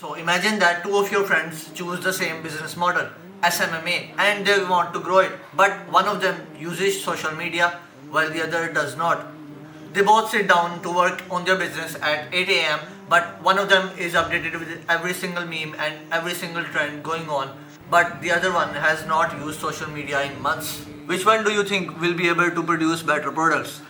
So imagine that two of your friends choose the same business model, SMMA, and they want to grow it. But one of them uses social media while the other does not. They both sit down to work on their business at 8 a.m., but one of them is updated with every single meme and every single trend going on, but the other one has not used social media in months. Which one do you think will be able to produce better products?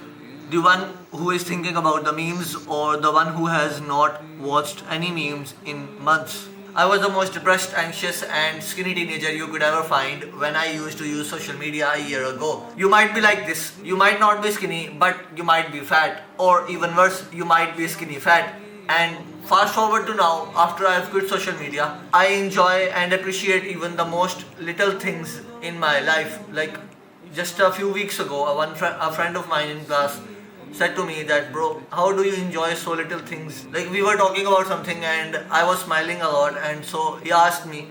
The one who is thinking about the memes or the one who has not watched any memes in months? I was the most depressed, anxious, and skinny teenager you could ever find when I used to use social media a year ago. You might be like this. You might not be skinny, but you might be fat. Or even worse, you might be skinny fat. And fast forward to now, after I've quit social media, I enjoy and appreciate even the most little things in my life. Like just a few weeks ago, a friend of mine in class said to me that, bro, how do you enjoy so little things? Like we were talking about something and I was smiling a lot, and so he asked me,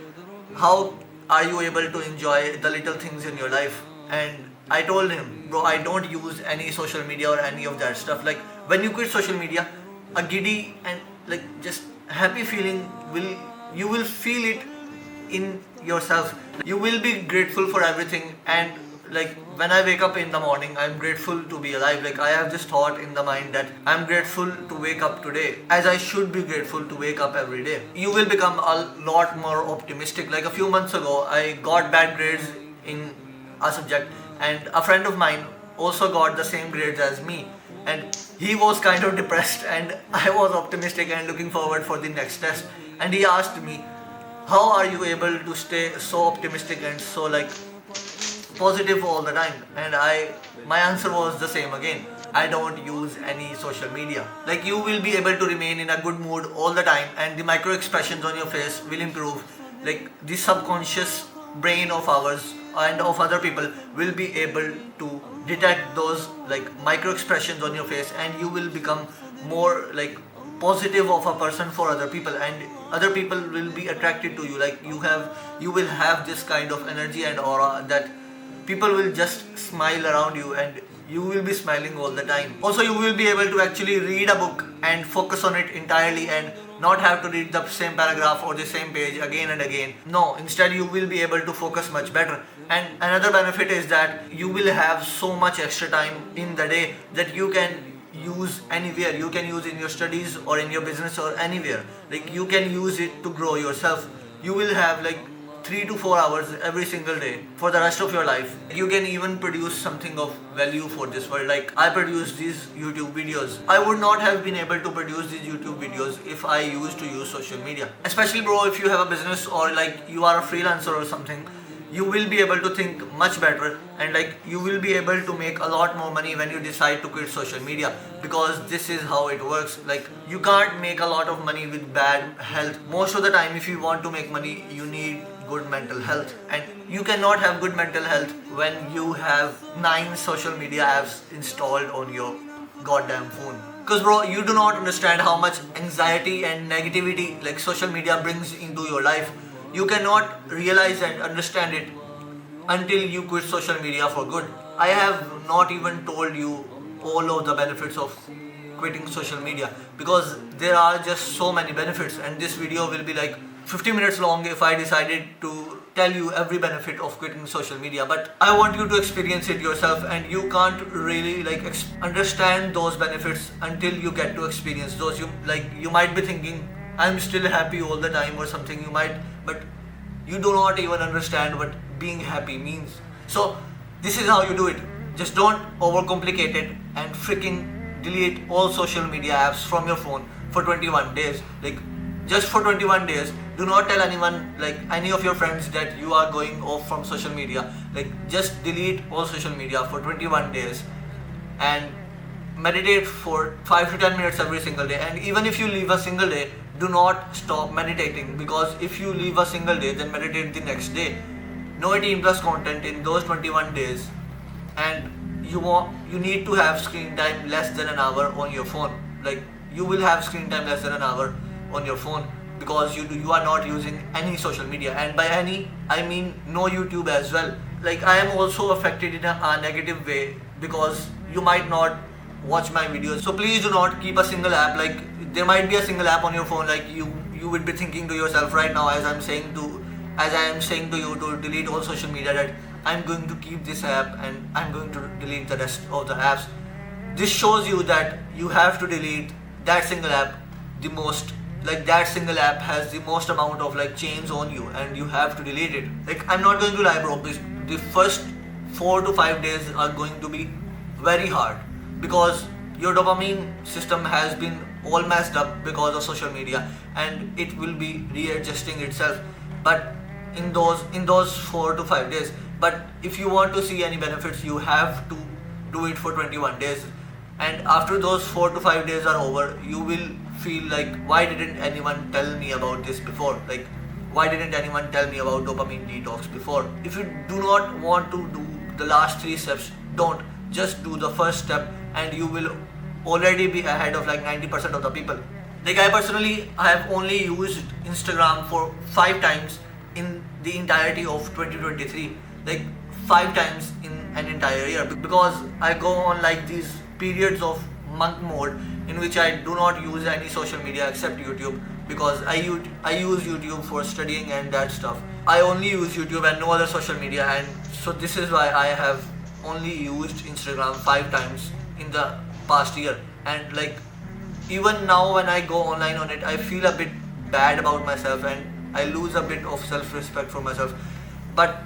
how are you able to enjoy the little things in your life? And I told him, bro, I don't use any social media or any of that stuff. Like when you quit social media, a giddy and like just happy feeling you will feel it in yourself. You will be grateful for everything, and like when I wake up in the morning, I'm grateful to be alive. Like I have this thought in the mind that I'm grateful to wake up today, as I should be grateful to wake up every day. You will become a lot more optimistic. Like a few months ago, I got bad grades in a subject, and a friend of mine also got the same grades as me, and he was kind of depressed, and I was optimistic and looking forward for the next test. And he asked me, how are you able to stay so optimistic and so like positive all the time? And my answer was the same again. I don't use any social media. Like you will be able to remain in a good mood all the time, and the micro expressions on your face will improve. Like the subconscious brain of ours and of other people will be able to detect those like micro expressions on your face, and you will become more like positive of a person for other people, and other people will be attracted to you. Like you will have this kind of energy and aura that people will just smile around you, and you will be smiling all the time. Also, you will be able to actually read a book and focus on it entirely and not have to read the same paragraph or the same page again and again. No, instead you will be able to focus much better. And another benefit is that you will have so much extra time in the day that you can use anywhere. You can use in your studies or in your business or anywhere. Like you can use it to grow yourself. You will have like 3 to 4 hours every single day for the rest of your life. You can even produce something of value for this world. Like I produce these YouTube videos. I would not have been able to produce these YouTube videos if I used to use social media. Especially bro, if you have a business or like you are a freelancer or something, you will be able to think much better, and like you will be able to make a lot more money when you decide to quit social media, because this is how it works. Like you can't make a lot of money with bad health. Most of the time, if you want to make money, you need good mental health, and you cannot have good mental health when you have 9 social media apps installed on your goddamn phone. Because bro, you do not understand how much anxiety and negativity like social media brings into your life. You cannot realize and understand it until you quit social media for good. I have not even told you all of the benefits of quitting social media, because there are just so many benefits, and this video will be like 50 minutes long if I decided to tell you every benefit of quitting social media. But I want you to experience it yourself, and you can't really like understand those benefits until you get to experience those. You might be thinking, I'm still happy all the time or something. But you do not even understand what being happy means. So this is how you do it. Just don't overcomplicate it and freaking delete all social media apps from your phone for 21 days. Like just for 21 days. Do not tell anyone, like any of your friends, that you are going off from social media. Like just delete all social media for 21 days and meditate for 5 to 10 minutes every single day. And even if you leave a single day, do not stop meditating, because if you leave a single day, then meditate the next day. No 18 plus content in those 21 days, and you need to have screen time less than an hour on your phone. Like you will have screen time less than an hour on your phone because you are not using any social media, and by any I mean no YouTube as well. Like I am also affected in a negative way because you might not watch my videos. So please do not keep a single app. Like there might be a single app on your phone, like you you would be thinking to yourself right now, as I am saying to you to delete all social media, that I'm going to keep this app and I'm going to delete the rest of the apps. This shows you that you have to delete that single app the most. Like, that single app has the most amount of like chains on you, and you have to delete it. Like, I'm not going to lie, bro, the first 4 to 5 days are going to be very hard, because your dopamine system has been all messed up because of social media, and it will be readjusting itself. But in those 4 to 5 days, but if you want to see any benefits, you have to do it for 21 days. And after those 4 to 5 days are over, you will feel like, why didn't anyone tell me about this before? Like, why didn't anyone tell me about dopamine detox before? If you do not want to do the last 3 steps, don't. Just do the first step and you will already be ahead of like 90% of the people. Like, I personally, I have only used Instagram for 5 times in the entirety of 2023. Like, 5 times in an entire year, because I go on like these periods of monk mode in which I do not use any social media except YouTube, because I use YouTube for studying and that stuff. I only use YouTube and no other social media, and so this is why I have only used Instagram 5 times in the past year. And like, even now when I go online on it, I feel a bit bad about myself and I lose a bit of self-respect for myself. But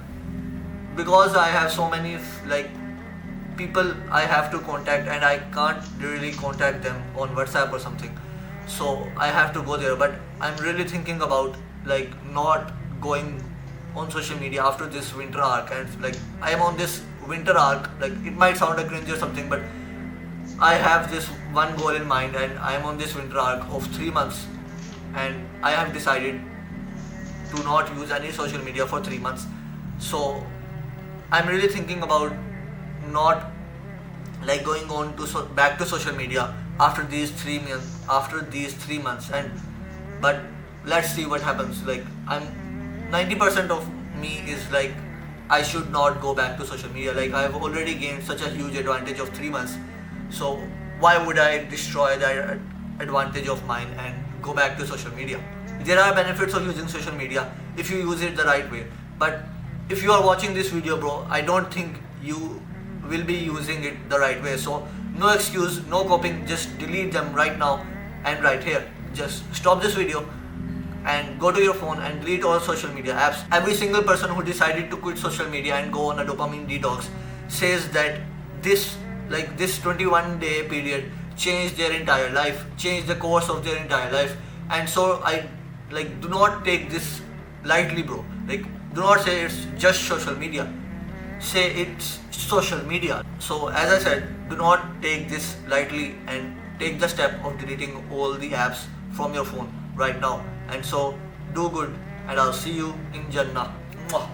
because I have so many like people I have to contact, and I can't really contact them on WhatsApp or something, so I have to go there. But I'm really thinking about like not going on social media after this winter arc. And like, I am on this winter arc, like it might sound a cringe or something, but I have this one goal in mind, and I am on this winter arc of 3 months, and I have decided to not use any social media for 3 months. So I'm really thinking about not like going on to back to social media after these 3 months. And but let's see what happens. Like, I'm 90% of me is like, I should not go back to social media. Like, I've already gained such a huge advantage of 3 months, so why would I destroy that advantage of mine and go back to social media? There are benefits of using social media if you use it the right way, but if you are watching this video, bro, I don't think you will be using it the right way. So no excuse, no coping, just delete them right now and right here. Just stop this video and go to your phone and delete all social media apps. Every single person who decided to quit social media and go on a dopamine detox says that this 21-day period changed their entire life, changed the course of their entire life. And so I like, do not take this lightly, bro. Like, do not say it's just social media. Say it's social media. So as I said, do not take this lightly and take the step of deleting all the apps from your phone right now. And so do good, and I'll see you in Jannah. Mwah.